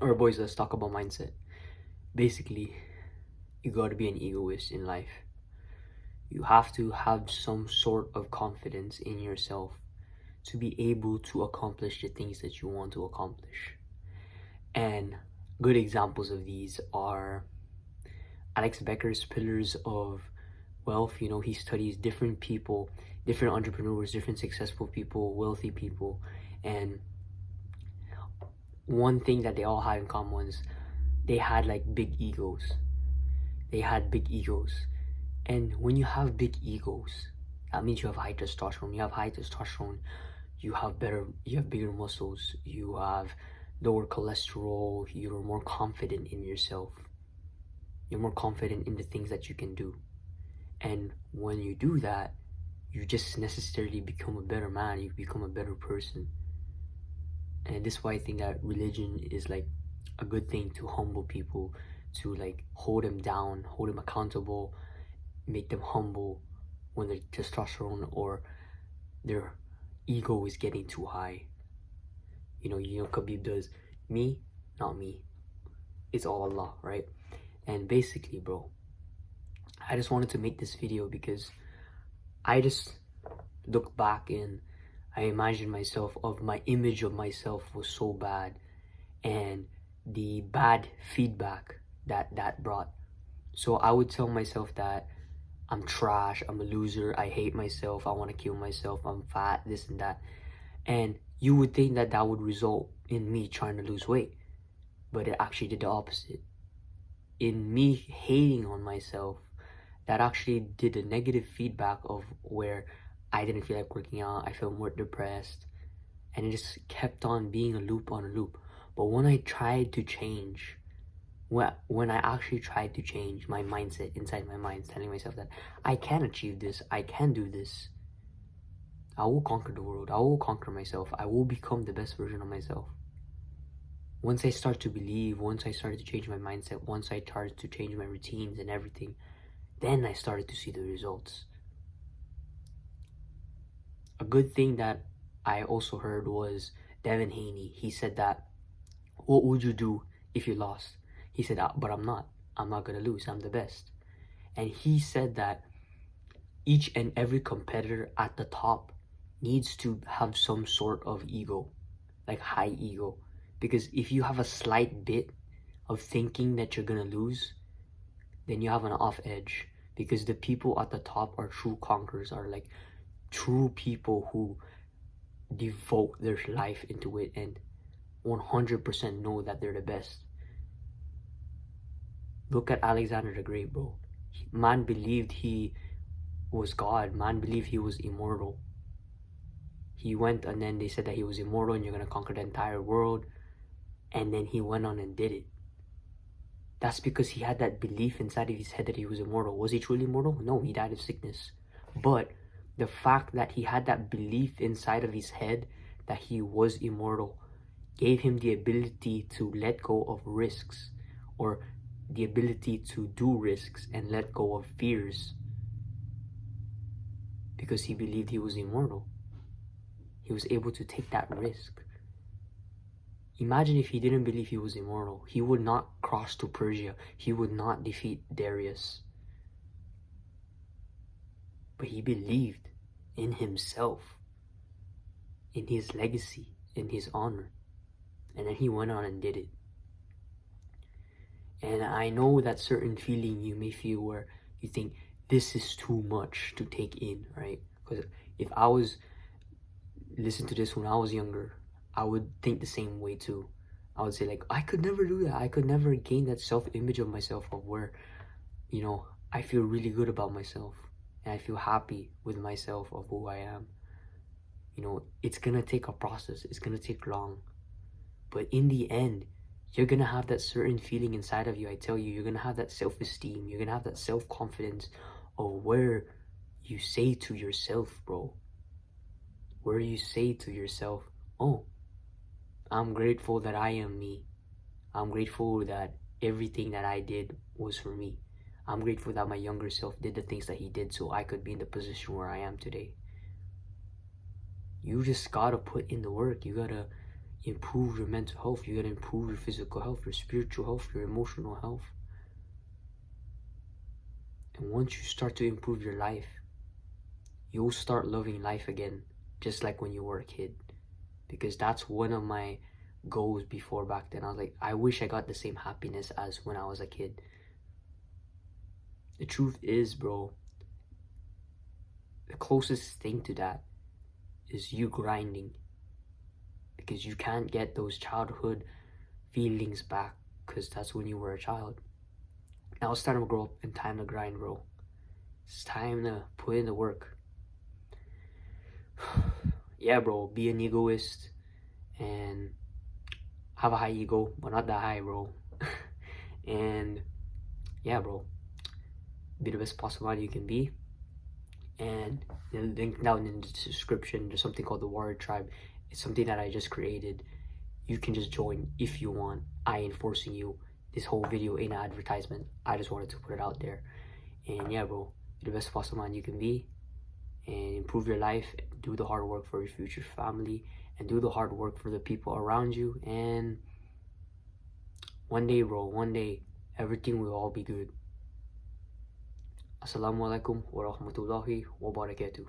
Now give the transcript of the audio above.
Or boys, let's talk about mindset. Basically, you gotta be an egoist in life. You have to have some sort of confidence in yourself to be able to accomplish the things that you want to accomplish. And good examples of these are Alex Becker's pillars of wealth. You know, he studies different people, different entrepreneurs, different successful people, wealthy people, and one thing that they all had in common was they had like big egos. They had big egos. And when you have big egos, that means you have high testosterone. You have high testosterone, you have bigger muscles, you have lower cholesterol, you're more confident in yourself. You're more confident in the things that you can do. And when you do that, you just necessarily become a better man, you become a better person. And this is why I think that religion is like a good thing to humble people, to like hold them down, hold them accountable, make them humble when their testosterone or their ego is getting too high. You know, Khabib does, me, not me. It's all Allah, right? And basically, bro, I just wanted to make this video because I just look back and I imagine myself of my image of myself was so bad, and the bad feedback that brought. So I would tell myself that I'm trash, I'm a loser, I hate myself, I want to kill myself, I'm fat, this and that. And you would think that that would result in me trying to lose weight, but it actually did the opposite. In me hating on myself, that actually did a negative feedback of where I didn't feel like working out, I felt more depressed, and it just kept on being a loop on a loop. But when I tried to change, when I actually tried to change my mindset inside my mind, telling myself that I can achieve this, I can do this, I will conquer the world, I will conquer myself, I will become the best version of myself. Once I start to believe, once I started to change my mindset, once I started to change my routines and everything, then I started to see the results. A good thing that I also heard was Devin Haney. He said that, what would you do if you lost? He said, but I'm not gonna lose, I'm the best. And he said that each and every competitor at the top needs to have some sort of ego, like high ego. Because if you have a slight bit of thinking that you're gonna lose, then you have an off edge. Because the people at the top are true conquerors, are like true people who devote their life into it and 100% know that they're the best. Look at Alexander the Great, bro. Man believed he was God. Man believed he was immortal. He went and then they said that he was immortal and you're going to conquer the entire world. And then he went on and did it. That's because he had that belief inside of his head that he was immortal. Was he truly immortal? No, he died of sickness. But the fact that he had that belief inside of his head that he was immortal gave him the ability to let go of risks, or the ability to do risks and let go of fears, because he believed he was immortal. He was able to take that risk. Imagine if he didn't believe he was immortal. He would not cross to Persia. He would not defeat Darius. But he believed in himself, in his legacy, in his honor. And then he went on and did it. And I know that certain feeling you may feel where you think this is too much to take in, right? Because if I was listening to this when I was younger, I would think the same way too. I would say like, I could never do that. I could never gain that self-image of myself of where, I feel really good about myself and I feel happy with myself of who I am. It's gonna take a process. It's gonna take long. But in the end, you're gonna have that certain feeling inside of you. I tell you, you're gonna have that self-esteem. You're gonna have that self-confidence of where you say to yourself, bro, where you say to yourself, oh, I'm grateful that I am me. I'm grateful that everything that I did was for me. I'm grateful that my younger self did the things that he did so I could be in the position where I am today. You just gotta put in the work. You improve your mental health. You gotta improve your physical health, your spiritual health, your emotional health. And once you start to improve your life, you'll start loving life again, just like when you were a kid. Because that's one of my goals before back then. I was like, I wish I got the same happiness as when I was a kid. The truth is, bro, the closest thing to that is you grinding. Because you can't get those childhood feelings back, because that's when you were a child. Now it's time to grow up and time to grind, bro. It's time to put in the work. Yeah, bro, be an egoist and have a high ego, but not that high, bro. And yeah, bro, be the best possible man you can be. And the link down in the description, there's something called the Warrior Tribe. It's something that I just created. You can just join if you want. I ain't forcing you. This whole video ain't an advertisement. I just wanted to put it out there. And yeah, bro, be the best possible man you can be, and improve your life. Do the hard work for your future family, and do the hard work for the people around you. And one day, bro, one day, everything will all be good. Assalamu alaikum wa rahmatullahi wa barakatuh.